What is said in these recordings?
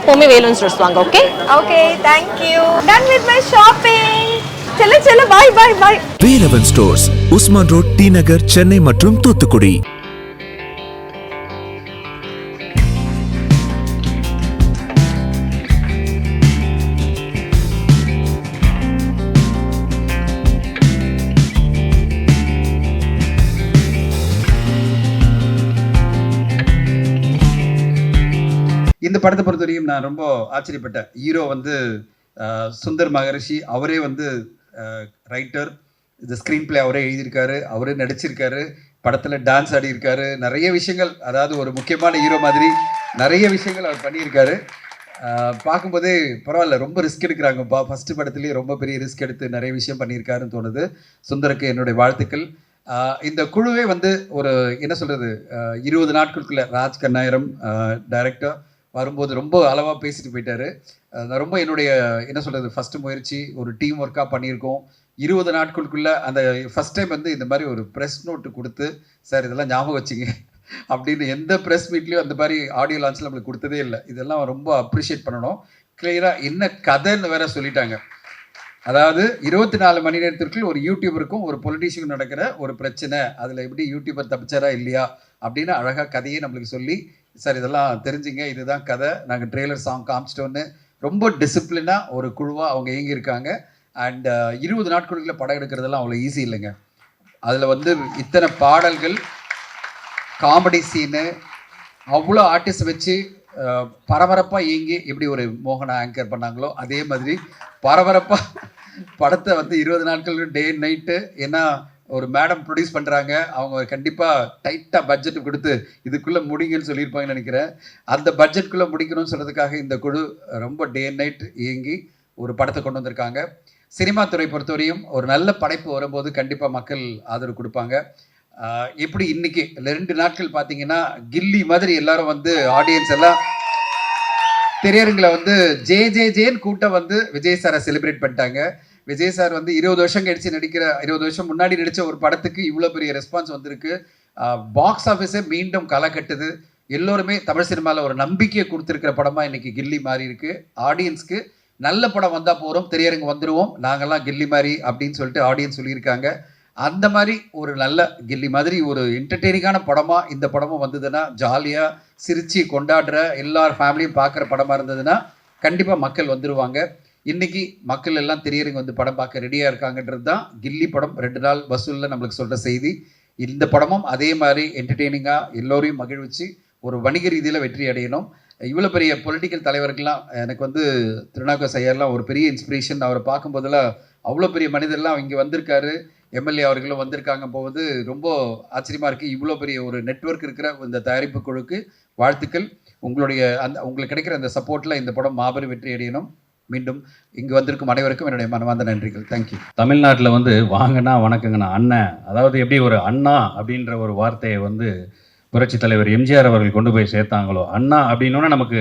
எப்பவுமே வேலூன் ஸ்டோர்ஸ் வாங்க. Okay okay, thank you. Done with my shopping. चलो चलो, bye bye bye. Velavan stores, Usman road, T Nagar, Chennai மற்றும் தூத்துக்குடி. இந்த படத்தை பொறுத்தவரையும் நான் ரொம்ப ஆச்சரியப்பட்டேன். ஹீரோ வந்து சுந்தர் மகரிஷி, அவரே வந்து ரைட்டர், இந்த ஸ்க்ரீன் பிளே அவரே எழுதியிருக்காரு, அவரே நடிச்சிருக்காரு, படத்தில் டான்ஸ் ஆடியிருக்காரு, நிறைய விஷயங்கள், அதாவது ஒரு முக்கியமான ஹீரோ மாதிரி நிறைய விஷயங்கள் அவர் பண்ணியிருக்காரு. பார்க்கும்போதே பரவாயில்ல, ரொம்ப ரிஸ்க் எடுக்கிறாங்கப்பா. ஃபஸ்ட்டு படத்துலேயே ரொம்ப பெரிய ரிஸ்க் எடுத்து நிறைய விஷயம் பண்ணியிருக்காருன்னு தோணுது. சுந்தருக்கு என்னுடைய வாழ்த்துக்கள். இந்த குழுவே வந்து ஒரு என்ன சொல்கிறது, 20 நாட்களுக்குள்ளே ராஜ் கண்ணாயிரம் டைரக்டர் வரும்போது ரொம்ப அளவாக பேசிட்டு போயிட்டாரு. நான் ரொம்ப என்னுடைய என்ன சொல்கிறது, ஃபஸ்ட்டு முயற்சி ஒரு டீம் ஒர்க்காக பண்ணியிருக்கோம். 20 நாட்களுக்குள்ளே அந்த ஃபஸ்ட் டைம் வந்து இந்த மாதிரி ஒரு ப்ரெஸ் நோட்டு கொடுத்து, சார் இதெல்லாம் ஞாபகம் வச்சுங்க அப்படின்னு எந்த ப்ரெஸ் மீட்லேயும் அந்த மாதிரி ஆடியோ லான்ச்சில் நம்மளுக்கு கொடுத்ததே இல்லை. இதெல்லாம் ரொம்ப அப்ரிஷியேட் பண்ணணும். கிளியராக என்ன கதைன்னு வேற சொல்லிட்டாங்க. அதாவது 24 மணி நேரத்திற்குள் ஒரு யூடியூபருக்கும் ஒரு பொலிட்டீஷியனுக்கும் நடக்கிற ஒரு பிரச்சனை, அதில் எப்படி யூடியூபர் தப்பிச்சாரா இல்லையா அப்படின்னு அழகாக கதையை நம்மளுக்கு சொல்லி, சார் இதெல்லாம் தெரிஞ்சுங்க, இதுதான் கதை, நாங்கள் ட்ரெய்லர் சாங் காமிச்சிட்டோன்னு ரொம்ப டிசிப்ளினாக ஒரு குழுவாக அவங்க இயங்கியிருக்காங்க. அண்ட் 20 நாட்களுக்குள்ள படம் எடுக்கிறதெல்லாம் அவ்வளோ ஈஸி இல்லைங்க. அதில் வந்து இத்தனை பாடல்கள், காமெடி சீனு, அவ்வளோ ஆர்டிஸ்ட் வச்சு பரபரப்பாக இயங்கி எப்படி ஒரு மோகனா ஆங்கர் பண்ணாங்களோ அதே மாதிரி பரபரப்பாக படத்தை வந்து 20 நாட்கள் டே நைட்டு, ஏன்னா ஒரு மேடம் ப்ரொடியூஸ் பண்ணுறாங்க, அவங்க கண்டிப்பாக டைட்டாக பட்ஜெட் கொடுத்து இதுக்குள்ளே முடிங்கன்னு சொல்லியிருப்பாங்கன்னு நினைக்கிறேன். அந்த பட்ஜெட்குள்ளே முடிக்கணும்னு சொல்கிறதுக்காக இந்த குழு ரொம்ப டே நைட் இயங்கி ஒரு படத்தை கொண்டு வந்திருக்காங்க. சினிமா துறை பொறுத்தவரையும் ஒரு நல்ல படைப்பு வரும்போது கண்டிப்பாக மக்கள் ஆதரவு கொடுப்பாங்க. எப்படி இன்னைக்கு 2 நாட்கள் பார்த்தீங்கன்னா கில்லி மாதிரி எல்லாரும் வந்து ஆடியன்ஸ் எல்லாம் திரையரங்கில் வந்து ஜே ஜே ஜேன்னு கூட்டம் வந்து விஜய் சாரை செலிப்ரேட் பண்ணிட்டாங்க. விஜய் சார் வந்து 20 வருஷம் கழிச்சு நடிக்கிற, 20 வருஷம் முன்னாடி நடித்த ஒரு படத்துக்கு இவ்வளோ பெரிய ரெஸ்பான்ஸ் வந்திருக்கு. பாக்ஸ் ஆஃபீஸே மீண்டும் களை கட்டுது. எல்லோருமே தமிழ் சினிமாவில் ஒரு நம்பிக்கையை கொடுத்துருக்கிற படமாக இன்றைக்கி கில்லி மாறி இருக்குது. ஆடியன்ஸ்க்கு நல்ல படம் வந்தால் போகிறோம், திரையரங்கு வந்துடுவோம், நாங்கள்லாம் கில்லி மாதிரி அப்படின்னு சொல்லிட்டு ஆடியன்ஸ் சொல்லியிருக்காங்க. அந்த மாதிரி ஒரு நல்ல கில்லி மாதிரி ஒரு என்டர்டெய்னிங்கான படமாக இந்த படமும் வந்ததுன்னா, ஜாலியாக சிரித்து கொண்டாடுற எல்லார் ஃபேமிலியும் பார்க்குற படமாக இருந்ததுன்னா கண்டிப்பாக மக்கள் வந்துடுவாங்க. இன்றைக்கி மக்கள் எல்லாம் திரையரங்கு வந்து படம் பார்க்க ரெடியாக இருக்காங்கன்றது தான் கில்லி படம் 2 நாள் வசூலில் நம்மளுக்கு சொல்கிற செய்தி. இந்த படமும் அதே மாதிரி என்டர்டெய்னிங்காக எல்லோரையும் மகிழ்ச்சி ஒரு வணிக ரீதியில் வெற்றி அடையணும். இவ்வளோ பெரிய பொலிட்டிக்கல் தலைவர்கள்லாம் எனக்கு வந்து திருநாவுக்கரசு ஐயர்லாம் ஒரு பெரிய இன்ஸ்பிரேஷன். அவரை பார்க்கும்போதெல்லாம் அவ்வளோ பெரிய மனிதர்லாம் இங்கே வந்திருக்காரு, எம்எல்ஏ அவர்களும் வந்திருக்காங்க போது ரொம்ப ஆச்சரியமாக இருக்குது. இவ்வளோ பெரிய ஒரு நெட்வொர்க் இருக்கிற இந்த தயாரிப்பு குழுக்கு வாழ்த்துக்கள். உங்களுக்கு கிடைக்கிற அந்த சப்போர்ட்டில் இந்த படம் மாபெரும் வெற்றி அடையணும். மீண்டும் இங்கு வந்திருக்கும் அனைவருக்கும் என்னுடைய மனமார்ந்த நன்றிகள். தேங்க்யூ. தமிழ்நாட்டில் வந்து வாங்கண்ணா வணக்கங்கண்ணா அண்ணன், அதாவது எப்படி ஒரு அண்ணா அப்படின்ற ஒரு வார்த்தையை வந்து புரட்சி தலைவர் எம்ஜிஆர் அவர்கள் கொண்டு போய் சேர்த்தாங்களோ, அண்ணா அப்படின்னோன்னா நமக்கு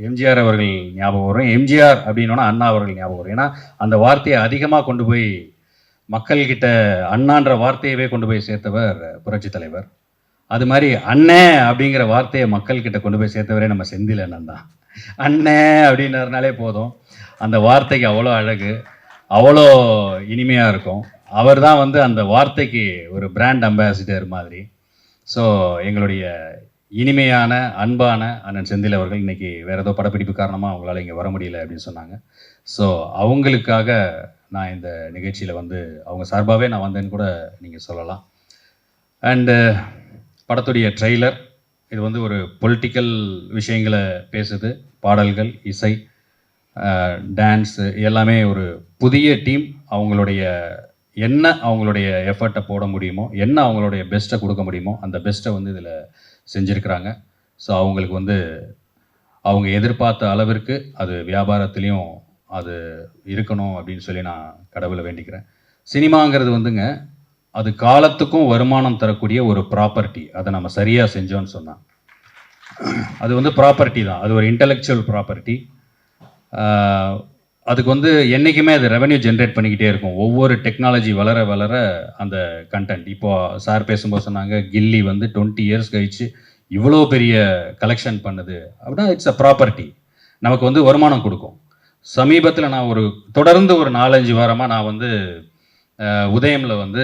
எம்ஜிஆர் அவர்கள் ஞாபகம் வரும், எம்ஜிஆர் அப்படின்னோன்னா அண்ணா அவர்கள் ஞாபகம் வரும். ஏன்னா அந்த வார்த்தையை அதிகமாக கொண்டு போய் மக்கள்கிட்ட அண்ணான்ற வார்த்தையவே கொண்டு போய் சேர்த்தவர் புரட்சி தலைவர். அது மாதிரி அண்ணே அப்படிங்கிற வார்த்தையை மக்கள்கிட்ட கொண்டு போய் சேர்த்தவரே நம்ம செந்தில் அண்ணன் தான். அண்ணே அப்படின்னாருனாலே போதும், அந்த வார்த்தைக்கு அவ்வளோ அழகு, அவ்வளோ இனிமையாக இருக்கும். அவர் தான் வந்து அந்த வார்த்தைக்கு ஒரு பிராண்ட் அம்பாசிடர் மாதிரி. ஸோ எங்களுடைய இனிமையான அன்பான அண்ணன் செந்தில் அவர்கள் இன்றைக்கி வேறு ஏதோ படப்பிடிப்பு காரணமாக அவங்களால இங்கே வர முடியல அப்படின்னு சொன்னாங்க. ஸோ அவங்களுக்காக நான் இந்த நிகழ்ச்சியில் வந்து அவங்க சார்பாகவே நான் வந்தேன்னு கூட நீங்கள் சொல்லலாம். அண்டு படத்துடைய ட்ரெய்லர் இது வந்து ஒரு பொலிட்டிக்கல் விஷயங்களை பேசுது. பாடல்கள், இசை, டான்ஸு எல்லாமே ஒரு புதிய டீம் அவங்களுடைய எஃபர்ட்டை போட முடியுமோ, என்ன அவங்களுடைய பெஸ்ட்டை கொடுக்க முடியுமோ அந்த பெஸ்ட்டை வந்து இதில் செஞ்சுருக்கிறாங்க. ஸோ அவங்களுக்கு வந்து அவங்க எதிர்பார்த்த அளவிற்கு அது வியாபாரத்துலேயும் அது இருக்கணும் அப்படின்னு சொல்லி நான் கடவுளை வேண்டிக்கிறேன். சினிமாங்கிறது வந்துங்க அது காலத்துக்கும் வருமானம் தரக்கூடிய ஒரு ப்ராப்பர்ட்டி. அதை நம்ம சரியாக செஞ்சோன்னு சொன்னால் அது வந்து ப்ராப்பர்ட்டி தான், அது ஒரு இன்டெலெக்சுவல் ப்ராப்பர்ட்டி. அதுக்கு வந்து என்றைக்குமே அது ரெவென்யூ ஜென்ரேட் பண்ணிக்கிட்டே இருக்கும். ஒவ்வொரு டெக்னாலஜி வளர வளர அந்த கண்டென்ட், இப்போது சார் பேசும்போது சொன்னாங்க கில்லி வந்து 20 இயர்ஸ் கழிச்சு இவ்வளோ பெரிய கலெக்ஷன் பண்ணுது அப்படின்னா இட்ஸ் அ ப்ராப்பர்ட்டி. நமக்கு வந்து வருமானம் கொடுக்கும். சமீபத்தில் நான் தொடர்ந்து ஒரு 4-5 வாரமாக நான் வந்து உதயமில் வந்து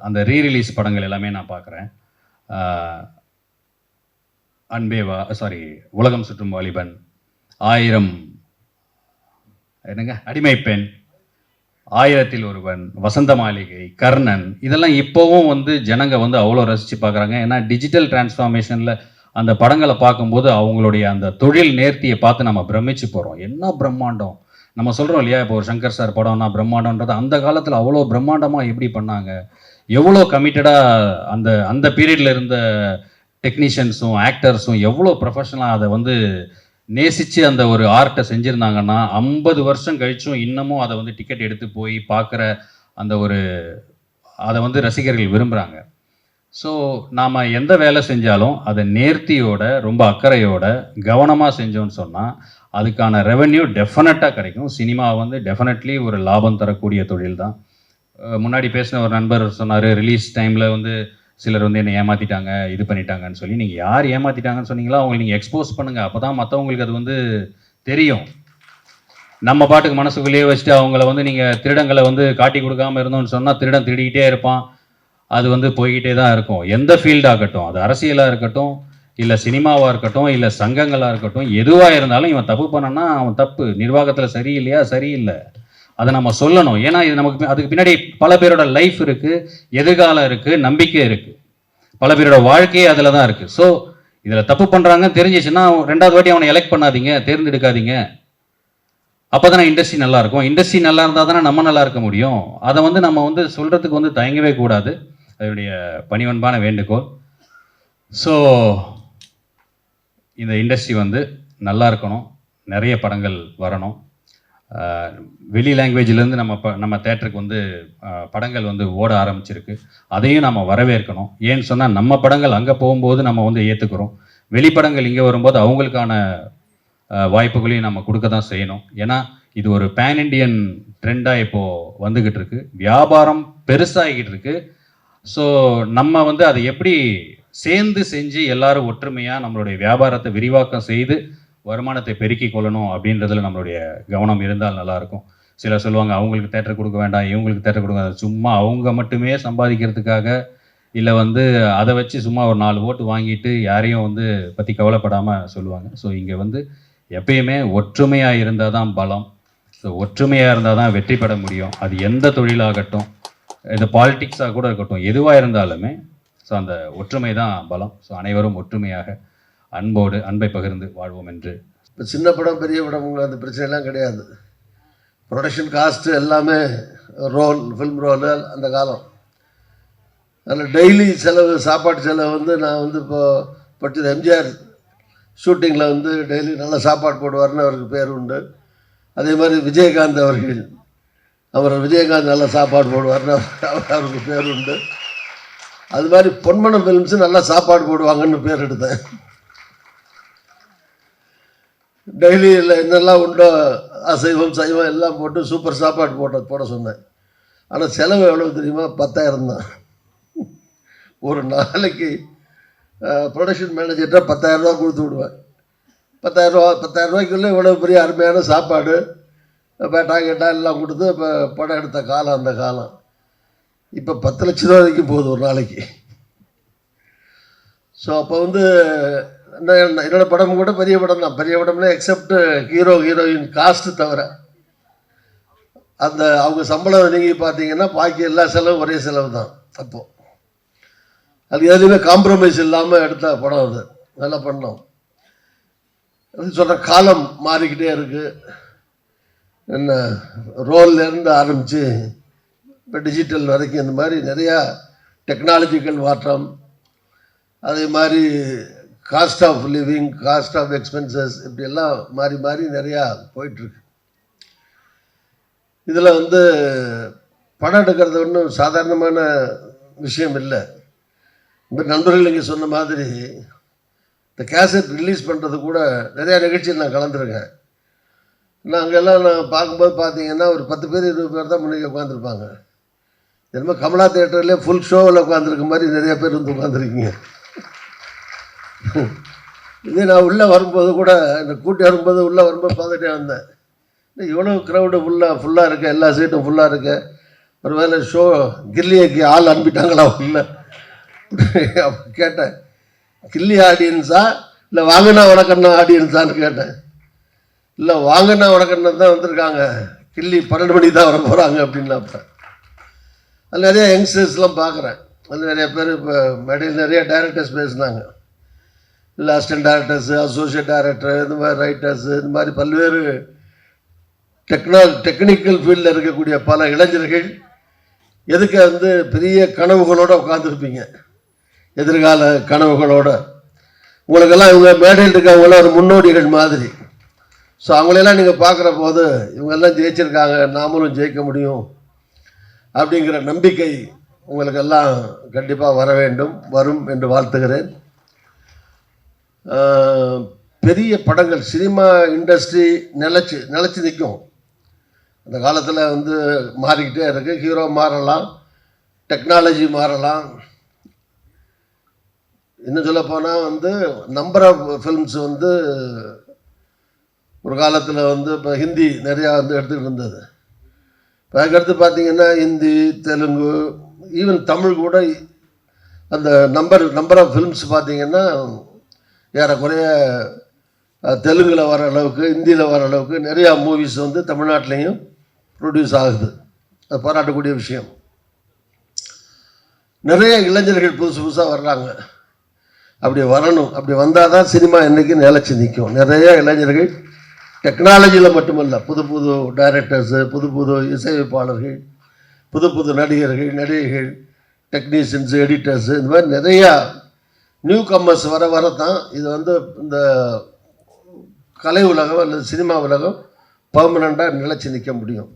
அந்த ரீரிலீஸ் படங்கள் எல்லாமே நான் பார்க்குறேன். அன்பேவா, சாரி, உலகம் சுற்றும் வாலிபன், 1000, என்னங்க, அடிமை பெண், 1000ல் ஒருவன், வசந்த மாளிகை, கர்ணன், இதெல்லாம் இப்போவும் வந்து ஜனங்க வந்து அவ்வளோ ரசித்து பார்க்குறாங்க. ஏன்னா டிஜிட்டல் டிரான்ஸ்ஃபார்மேஷனில் அந்த படங்களை பார்க்கும்போது அவங்களுடைய அந்த தொழில் நேர்த்தியை பார்த்து நம்ம பிரமிச்சு போகிறோம். என்ன பிரம்மாண்டம்! நம்ம சொல்கிறோம் இல்லையா, இப்போ ஒரு சங்கர் சார் படம்னா பிரம்மாண்டன்றது, அந்த காலத்தில் அவ்வளோ பிரம்மாண்டமாக எப்படி பண்ணாங்க, எவ்வளோ கமிட்டடாக அந்த அந்த பீரியடில் இருந்த டெக்னீஷியன்ஸும் ஆக்டர்ஸும் எவ்வளோ ப்ரொஃபஷனலாக அதை வந்து நேசித்து அந்த ஒரு ஆர்ட்டை செஞ்சுருந்தாங்கன்னா 50 வருஷம் கழிச்சும் இன்னமும் அதை வந்து டிக்கெட் எடுத்து போய் பார்க்குற அந்த ஒரு அதை வந்து ரசிகர்கள் விரும்புகிறாங்க. ஸோ நாம் எந்த வேலை செஞ்சாலும் அதை நேர்த்தியோட, ரொம்ப அக்கறையோட, கவனமாக செஞ்சோன்னு சொன்னால் அதுக்கான ரெவென்யூ டெஃபினட்டாக கிடைக்கும். சினிமா வந்து டெஃபினெட்லி ஒரு லாபம் தரக்கூடிய தொழில் தான். முன்னாடி பேசின ஒரு நண்பர் சொன்னார், ரிலீஸ் டைமில் வந்து சிலர் வந்து என்னை ஏமாற்றிட்டாங்க, இது பண்ணிட்டாங்கன்னு சொல்லி. நீங்கள் யார் ஏமாற்றிட்டாங்கன்னு சொன்னீங்களோ அவங்களை நீங்கள் எக்ஸ்போஸ் பண்ணுங்கள். அப்போ தான் மற்றவங்களுக்கு அது வந்து தெரியும். நம்ம பாட்டுக்கு மனசுக்குள்ளேயே வச்சுட்டு அவங்கள வந்து நீங்கள் திருடங்களை வந்து காட்டி கொடுக்காமல் இருந்தோம்னு சொன்னால் திருடன் திருடிக்கிட்டே இருப்பான். அது வந்து போய்கிட்டே தான் இருக்கும். எந்த ஃபீல்டாகட்டும், அது அரசியலாக இருக்கட்டும், இல்லை சினிமாவாக இருக்கட்டும், இல்லை சங்கங்களாக இருக்கட்டும், எதுவாக இருந்தாலும் இவன் தப்பு பண்ணனா அவன் தப்பு, நிர்வாகத்தில் சரியில்லையா, சரியில்லை, அதை நம்ம சொல்லணும். ஏன்னா இது நமக்கு அதுக்கு பின்னாடி பல பேரோட லைஃப் இருக்குது, எதிர்காலம் இருக்குது, நம்பிக்கை இருக்குது, பல பேரோட வாழ்க்கையே அதில் தான் இருக்குது. ஸோ இதில் தப்பு பண்ணுறாங்கன்னு தெரிஞ்சிச்சுன்னா 2வது வாட்டி அவனை எலெக்ட் பண்ணாதீங்க, தேர்ந்தெடுக்காதீங்க. அப்போ தானே இண்டஸ்ட்ரி நல்லாயிருக்கும். இண்டஸ்ட்ரி நல்லா இருந்தால் தானே நம்ம நல்லா இருக்க முடியும். அதை வந்து நம்ம வந்து சொல்கிறதுக்கு வந்து தயங்கவே கூடாது. அதனுடைய பணிவன்பான வேண்டுகோள். ஸோ இந்த இண்டஸ்ட்ரி வந்து நல்லா இருக்கணும், நிறைய படங்கள் வரணும். வெளி லாங்குவேஜிலேருந்து நம்ம தேட்டருக்கு வந்து படங்கள் வந்து ஓட ஆரம்பிச்சிருக்கு. அதையும் நம்ம வரவேற்கணும். ஏன்னு சொன்னால் நம்ம படங்கள் அங்கே போகும்போது நம்ம வந்து ஏற்றுக்கிறோம், வெளிப்படங்கள் இங்கே வரும்போது அவங்களுக்கான வாய்ப்புகளையும் நம்ம கொடுக்க தான் செய்யணும். ஏன்னா இது ஒரு பேன் இண்டியன் ட்ரெண்டாக இப்போது வந்துக்கிட்டு இருக்கு, வியாபாரம் பெருசாகிக்கிட்டு இருக்கு. ஸோ நம்ம வந்து அதை எப்படி சேர்ந்து செஞ்சு எல்லாரும் ஒற்றுமையாக நம்மளுடைய வியாபாரத்தை விரிவாக்கம் செய்து வருமானத்தை பெருக்கி கொள்ளணும் அப்படின்றதுல நம்மளுடைய கவனம் இருந்தால் நல்லாயிருக்கும். சிலர் சொல்லுவாங்க அவங்களுக்கு தேட்டர் கொடுக்க வேண்டாம், இவங்களுக்கு தேட்டர் கொடுக்க வேண்டாம், சும்மா அவங்க மட்டுமே சம்பாதிக்கிறதுக்காக, இல்லை வந்து அதை வச்சு சும்மா ஒரு 4 ஓட்டு வாங்கிட்டு யாரையும் வந்து பற்றி கவலைப்படாமல் சொல்லுவாங்க. ஸோ இங்கே வந்து எப்பயுமே ஒற்றுமையாக இருந்தால் தான் பலம். ஸோ ஒற்றுமையாக இருந்தால் தான் வெற்றி பெற முடியும். அது எந்த தொழிலாகட்டும், இது பாலிட்டிக்ஸாக கூட இருக்கட்டும், எதுவாக இருந்தாலுமே ஸோ அந்த ஒற்றுமை தான் பலம். ஸோ அனைவரும் ஒற்றுமையாக அன்போடு அன்பை பகிர்ந்து வாழ்வோம் என்று. இப்போ சின்ன படம் பெரிய படம் அந்த பிரச்சனைலாம் கிடையாது. ப்ரொடக்ஷன் காஸ்ட்டு எல்லாமே ரோல், ஃபில்ம் ரோலு அந்த காலம். அதில் டெய்லி செலவு, சாப்பாட்டு செலவு வந்து நான் வந்து இப்போ படித்தது எம்ஜிஆர் ஷூட்டிங்கில் வந்து டெய்லி நல்லா சாப்பாடு போடுவார்னு அவருக்கு பேர் உண்டு. அதே மாதிரி விஜயகாந்த் அவர்கள், விஜயகாந்த் நல்லா சாப்பாடு போடுவார்னு அவருக்கு பேர் உண்டு. அது மாதிரி பொன்மனம் ஃபிலிம்ஸு நல்லா சாப்பாடு போடுவாங்கன்னு பேர் எடுத்தேன். டெய்லியில் என்னெல்லாம் உண்டோ அசைவம் சைவம் எல்லாம் போட்டு சூப்பர் சாப்பாடு போட சொன்னேன். ஆனால் செலவு எவ்வளோ தெரியுமா? 10,000 தான். ஒரு நாளைக்கு ப்ரொடக்ஷன் மேனேஜர்கிட்ட 10,000 ரூபா கொடுத்து விடுவேன். 10,000 ரூபாய்க்குள்ளே இவ்வளோ பெரிய அருமையான சாப்பாடு, பேட்டா கேட்டா எல்லாம் கொடுத்து இப்போ படம் எடுத்த காலம் அந்த காலம். இப்போ 10 லட்ச ரூபா வரைக்கும் போகுது ஒரு நாளைக்கு. ஸோ அப்போ வந்து என்னோட படம் கூட பெரிய படம் தான். பெரிய படம்னா எக்ஸப்ட் ஹீரோ ஹீரோயின் காஸ்ட்டு தவிர அந்த அவங்க சம்பளம் நீங்கள் பார்த்தீங்கன்னா பாக்கி எல்லா செலவும் ஒரே செலவு தான். அப்போது அது எதுலையுமே காம்ப்ரமைஸ் இல்லாமல் எடுத்த படம் அது. நல்லா பண்ணோம். அது சொல்கிற காலம் மாறிக்கிட்டே இருக்குது. என்ன ரோல்லேருந்து ஆரம்பித்து இப்போ டிஜிட்டல் வரைக்கும் இந்த மாதிரி நிறையா டெக்னாலஜிக்கல் மாற்றம், அதே மாதிரி cost of living, cost of expenses, இப்படி எல்லாம் மாறி மாறி நிறையா போயிட்டுருக்கு. இதில் வந்து படம் எடுக்கிறது ஒன்றும் சாதாரணமான விஷயம் இல்லை. இந்த நண்பர்கள் இங்கே சொன்ன மாதிரி இந்த கேசட் ரிலீஸ் பண்ணுறது கூட நிறையா நிகழ்ச்சியில் நான் கலந்துருக்கேன். நான் அங்கெல்லாம் நான் பார்க்கும்போது பார்த்தீங்கன்னா ஒரு 10 பேர் 20 பேர் தான் முன்னாடி உட்காந்துருப்பாங்க. என்னமோ கமலா தேட்டர்லேயே ஃபுல் ஷோவில் உட்காந்துருக்க மாதிரி நிறைய பேர் வந்து உட்காந்துருக்கீங்க. இதே நான் உள்ளே வரும்போது கூட என்னை கூட்டி வரும்போது உள்ளே வரும்போது பார்த்துட்டே வந்தேன், இவ்வளோ க்ரௌடு ஃபுல்லாக இருக்கு, எல்லா சீட்டும் ஃபுல்லாக இருக்கு, ஒரு வேளை ஷோ கில்லியைக்கு ஆள் அனுப்பிட்டாங்களா உள்ள கேட்டேன். கில்லி ஆடியன்ஸா இல்லை வாங்கினா வணக்கண்ணா ஆடியன்ஸான்னு கேட்டேன். இல்லை வாங்கினா வணக்கண்ணா தான் வந்திருக்காங்க, கில்லி 12 மணிக்கு தான் வர போகிறாங்க அப்படின்னாப்ப. அது நிறைய யங்ஸ்டர்ஸ்லாம் பார்க்குறேன், அது நிறைய பேர் இப்போ மேடையில் நிறைய டைரக்டர்ஸ் பேசுனாங்க, இல்லை அசிஸ்டன்ட் டைரக்டர்ஸு, அசோசியேட் டைரக்டர், இந்த மாதிரி ரைட்டர்ஸு, இந்த மாதிரி பல்வேறு டெக்னிக்கல் ஃபீல்டில் இருக்கக்கூடிய பல இளைஞர்கள் எதுக்கு வந்து பெரிய கனவுகளோடு உட்காந்துருப்பீங்க, எதிர்கால கனவுகளோடு. உங்களுக்கெல்லாம் இவங்க மேடையில் இருக்கவங்களாம் ஒரு முன்னோடிகள் மாதிரி. ஸோ அவங்களெல்லாம் நீங்கள் பார்க்குற போது இவங்கெல்லாம் ஜெயிச்சிருக்காங்க, நாமளும் ஜெயிக்க முடியும் அப்படிங்கிற நம்பிக்கை உங்களுக்கெல்லாம் கண்டிப்பாக வர வேண்டும், வரும் என்று வாழ்த்துகிறேன். பெரிய படங்கள், சினிமா இண்டஸ்ட்ரி நிலச்சி நிற்கும். அந்த காலத்தில் வந்து மாறிக்கிட்டே இருக்குது, ஹீரோ மாறலாம், டெக்னாலஜி மாறலாம். இன்னும் சொல்லப்போனால் வந்து நம்பர் ஆஃப் ஃபில்ம்ஸ் வந்து ஒரு காலத்தில் வந்து இப்போ ஹிந்தி நிறையா வந்து எடுத்துக்கிட்டு இருந்தது. இப்போ அதுக்கடுத்து பார்த்திங்கன்னா ஹிந்தி, தெலுங்கு, ஈவன் தமிழ் கூட அந்த நம்பர் ஆஃப் ஃபில்ம்ஸ் பார்த்திங்கன்னா ஏறக்குறைய தெலுங்கில் வர அளவுக்கு, ஹிந்தியில் வர அளவுக்கு நிறையா மூவிஸ் வந்து தமிழ்நாட்டிலையும் ப்ரொடியூஸ் ஆகுது. அது பாராட்டக்கூடிய விஷயம். நிறைய இளைஞர்கள் புதுசாக வர்றாங்க, அப்படி வரணும். அப்படி வந்தால் தான் சினிமா என்றைக்கு நிலச்சி நிற்கும். நிறைய இளைஞர்கள் டெக்னாலஜியில் மட்டுமல்ல, புது டைரக்டர்ஸு, புது இசையமைப்பாளர்கள், புது நடிகர்கள், நடிகைகள், டெக்னீஷியன்ஸு, எடிட்டர்ஸு, இந்த மாதிரி நிறையா நியூ கம்மர்ஸ் வர தான் இது வந்து இந்த கலை உலகம் அல்லது சினிமா உலகம் பர்மனெண்ட்டாக நிலச்சி நிற்க முடியும்.